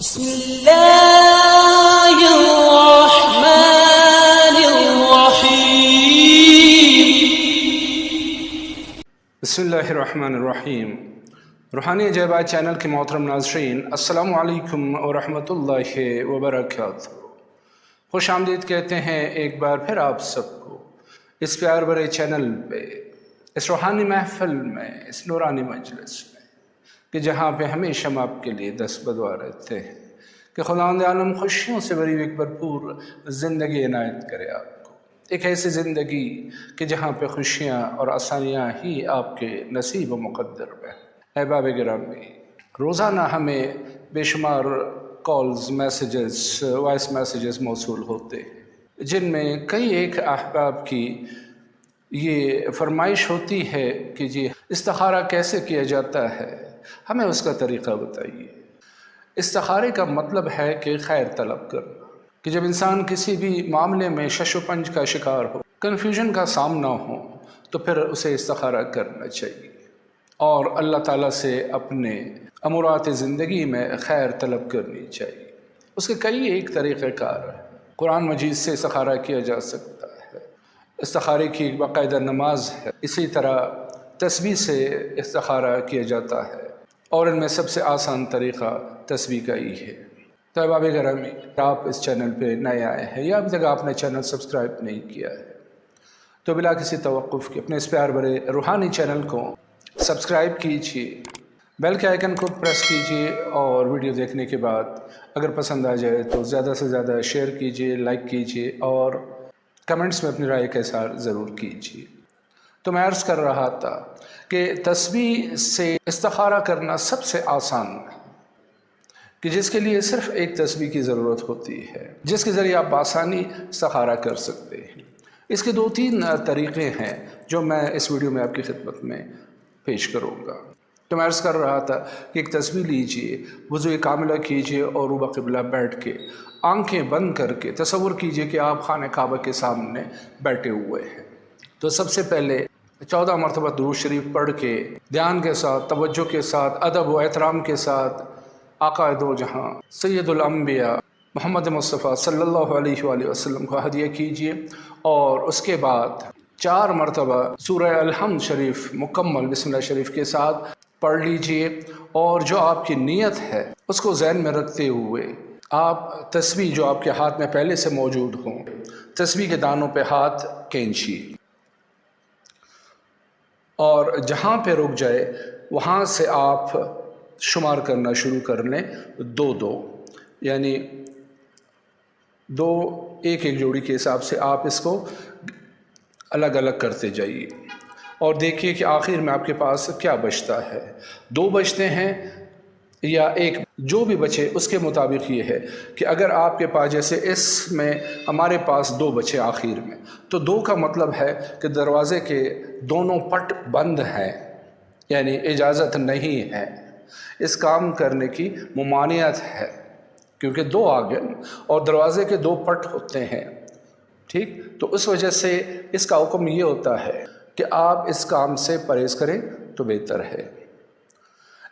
بسم اللہ الرحمن الرحیم۔ بسم اللہ الرحمن الرحیم۔ روحانی عجائبات چینل کے محترم ناظرین، السلام علیکم ورحمۃ اللہ وبرکاتہ۔ خوش آمدید کہتے ہیں ایک بار پھر آپ سب کو اس پیار بھرے چینل پہ، اس روحانی محفل میں، اس نورانی مجلس میں، کہ جہاں پہ ہمیشہ ہم آپ کے لیے دست بدعا رہتے ہیں کہ خداوند عالم خوشیوں سے بھری ایک بھرپور زندگی عنایت کرے آپ کو، ایک ایسی زندگی کہ جہاں پہ خوشیاں اور آسانیاں ہی آپ کے نصیب و مقدر میں۔ احباب گرامی، روزانہ ہمیں بے شمار کالز، میسیجز، وائس میسیجز موصول ہوتے ہیں جن میں کئی ایک احباب کی یہ فرمائش ہوتی ہے کہ جی استخارہ کیسے کیا جاتا ہے، ہمیں اس کا طریقہ بتائیے۔ استخارے کا مطلب ہے کہ خیر طلب کرنا، کہ جب انسان کسی بھی معاملے میں شش و پنج کا شکار ہو، کنفیوژن کا سامنا ہو، تو پھر اسے استخارہ کرنا چاہیے اور اللہ تعالیٰ سے اپنے امورات زندگی میں خیر طلب کرنی چاہیے۔ اس کے کئی ایک طریقہ کار ہیں۔ قرآن مجید سے استخارہ کیا جا سکتا ہے، استخارے کی ایک باقاعدہ نماز ہے، اسی طرح تسبیح سے استخارہ کیا جاتا ہے، اور ان میں سب سے آسان طریقہ تسبیح کا ہی ہے۔ تو احباب گرامی، آپ اس چینل پہ نئے آئے ہیں یا ابھی تک آپ نے چینل سبسکرائب نہیں کیا ہے تو بلا کسی توقف کے اپنے اس پیار بھرے روحانی چینل کو سبسکرائب کیجیے، بیل کے آئیکن کو پریس کیجیے، اور ویڈیو دیکھنے کے بعد اگر پسند آ جائے تو زیادہ سے زیادہ شیئر کیجیے، لائک کیجیے، اور کمنٹس میں اپنی رائے کا اظہار ضرور کیجیے۔ تو میں عرض کر رہا تھا کہ تسبیح سے استخارہ کرنا سب سے آسان ہے، کہ جس کے لیے صرف ایک تسبیح کی ضرورت ہوتی ہے، جس کے ذریعے آپ بآسانی استخارہ کر سکتے ہیں۔ اس کے دو تین طریقے ہیں جو میں اس ویڈیو میں آپ کی خدمت میں پیش کروں گا۔ تو میں عرض کر رہا تھا کہ ایک تسبیح لیجئے، وضو کاملہ کیجئے، اور روبہ قبلہ بیٹھ کے آنکھیں بند کر کے تصور کیجئے کہ آپ خانہ کعبہ کے سامنے بیٹھے ہوئے ہیں۔ تو سب سے پہلے 14 مرتبہ درود شریف پڑھ کے دھیان کے ساتھ، توجہ کے ساتھ، ادب و احترام کے ساتھ آقا دو جہاں سید الانبیاء محمد مصطفیٰ صلی اللہ علیہ وآلہ وسلم کو ہدیہ کیجئے، اور اس کے بعد 4 مرتبہ سورہ الحمد شریف مکمل بسم اللہ شریف کے ساتھ پڑھ لیجئے، اور جو آپ کی نیت ہے اس کو ذہن میں رکھتے ہوئے آپ تسبیح جو آپ کے ہاتھ میں پہلے سے موجود ہوں، تسبیح کے دانوں پہ ہاتھ کھینچیے، اور جہاں پہ رک جائے وہاں سے آپ شمار کرنا شروع کر لیں، 2 یعنی 2 ایک جوڑی کے حساب سے آپ اس کو الگ الگ کرتے جائیے، اور دیکھیے کہ آخر میں آپ کے پاس کیا بچتا ہے۔ 2 بچتے ہیں یا 1، جو بھی بچے اس کے مطابق یہ ہے کہ اگر آپ کے پاس جیسے اس میں ہمارے پاس 2 بچے آخر میں، تو 2 کا مطلب ہے کہ دروازے کے دونوں پٹ بند ہیں، یعنی اجازت نہیں ہے، اس کام کرنے کی ممانعت ہے، کیونکہ 2 آگے اور دروازے کے 2 پٹ ہوتے ہیں، ٹھیک؟ تو اس وجہ سے اس کا حکم یہ ہوتا ہے کہ آپ اس کام سے پرہیز کریں تو بہتر ہے۔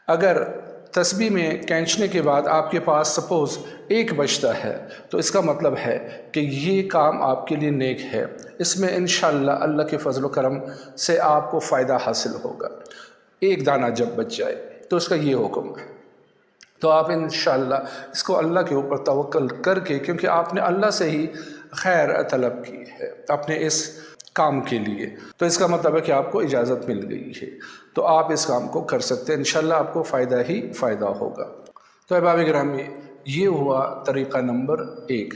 اگر تسبیح میں کھینچنے کے بعد آپ کے پاس سپوز 1 بچتا ہے، تو اس کا مطلب ہے کہ یہ کام آپ کے لیے نیک ہے، اس میں انشاءاللہ اللہ کے فضل و کرم سے آپ کو فائدہ حاصل ہوگا۔ 1 دانہ جب بچ جائے تو اس کا یہ حکم ہے، تو آپ انشاءاللہ اس کو اللہ کے اوپر توکل کر کے، کیونکہ آپ نے اللہ سے ہی خیر طلب کی ہے اپنے اس کام کے لیے، تو اس کا مطلب ہے کہ آپ کو اجازت مل گئی ہے، تو آپ اس کام کو کر سکتے ہیں، انشاءاللہ آپ کو فائدہ ہی فائدہ ہوگا۔ تو احباب گرامی، یہ ہوا طریقہ نمبر 1۔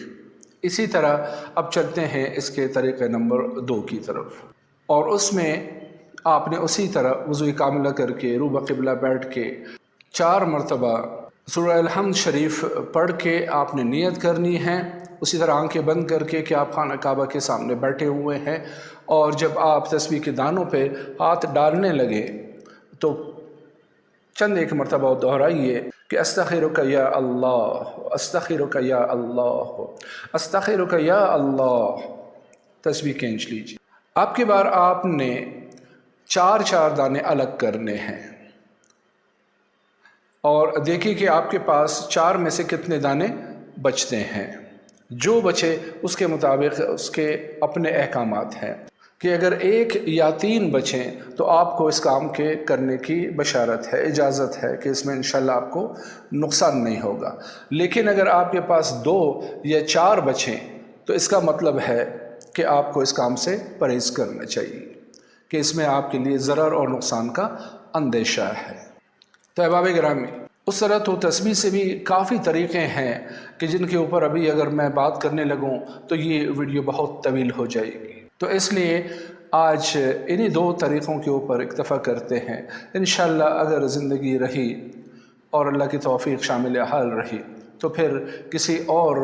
اسی طرح اب چلتے ہیں اس کے طریقہ نمبر 2 کی طرف، اور اس میں آپ نے اسی طرح وضو کاملہ کر کے روبہ قبلہ بیٹھ کے 4 مرتبہ سورہ الحمد شریف پڑھ کے آپ نے نیت کرنی ہے، اسی طرح آنکھیں بند کر کے کہ آپ خانہ کعبہ کے سامنے بیٹھے ہوئے ہیں، اور جب آپ تسبیح کے دانوں پہ ہاتھ ڈالنے لگے تو چند 1 مرتبہ دہرائیے کہ استغفرک یا اللہ، استغفرک یا اللہ، استغفرک یا اللہ، تسبیح کھینچ لیجیے۔ اب کی بار آپ نے 4 دانے الگ کرنے ہیں، اور دیکھیے کہ آپ کے پاس 4 میں سے کتنے دانے بچتے ہیں۔ جو بچے اس کے مطابق اس کے اپنے احکامات ہیں کہ اگر 1 یا 3 بچیں تو آپ کو اس کام کے کرنے کی بشارت ہے، اجازت ہے کہ اس میں انشاءاللہ آپ کو نقصان نہیں ہوگا۔ لیکن اگر آپ کے پاس 2 یا 4 بچیں تو اس کا مطلب ہے کہ آپ کو اس کام سے پرہیز کرنا چاہیے کہ اس میں آپ کے لیے ضرر اور نقصان کا اندیشہ ہے۔ تو احباب گرامی، اس طرح تو تسبیح سے بھی کافی طریقے ہیں کہ جن کے اوپر ابھی اگر میں بات کرنے لگوں تو یہ ویڈیو بہت طویل ہو جائے گی، تو اس لیے آج انہی 2 طریقوں کے اوپر اکتفا کرتے ہیں۔ انشاءاللہ اگر زندگی رہی اور اللہ کی توفیق شامل حال رہی تو پھر کسی اور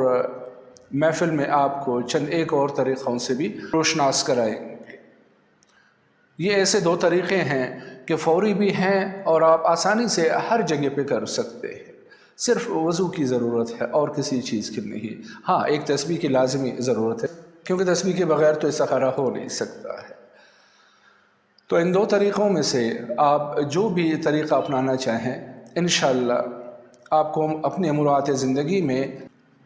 محفل میں آپ کو چند ایک اور طریقوں سے بھی روشناس کرائیں گے۔ یہ ایسے 2 طریقے ہیں کہ فوری بھی ہیں اور آپ آسانی سے ہر جگہ پہ کر سکتے ہیں، صرف وضو کی ضرورت ہے اور کسی چیز کی نہیں۔ ہاں، ایک تسبیح کی لازمی ضرورت ہے کیونکہ تسبیح کے بغیر تو استخارہ ہو نہیں سکتا ہے۔ تو ان 2 طریقوں میں سے آپ جو بھی طریقہ اپنانا چاہیں انشاءاللہ آپ کو اپنے امورات زندگی میں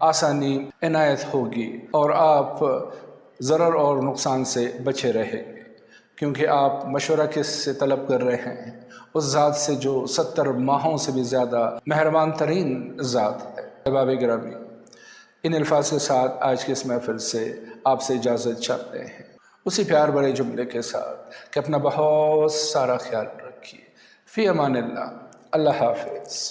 آسانی عنایت ہوگی اور آپ ضرر اور نقصان سے بچے رہیں گے، کیونکہ آپ مشورہ کس سے طلب کر رہے ہیں؟ اس ذات سے جو 70 ماہوں سے بھی زیادہ مہربان ترین ذات ہے۔ احباب گرامی، ان الفاظ کے ساتھ آج کے اس محفل سے آپ سے اجازت چاہتے ہیں، اسی پیار بڑے جملے کے ساتھ کہ اپنا بہت سارا خیال رکھیے۔ فی امان اللہ، اللہ حافظ۔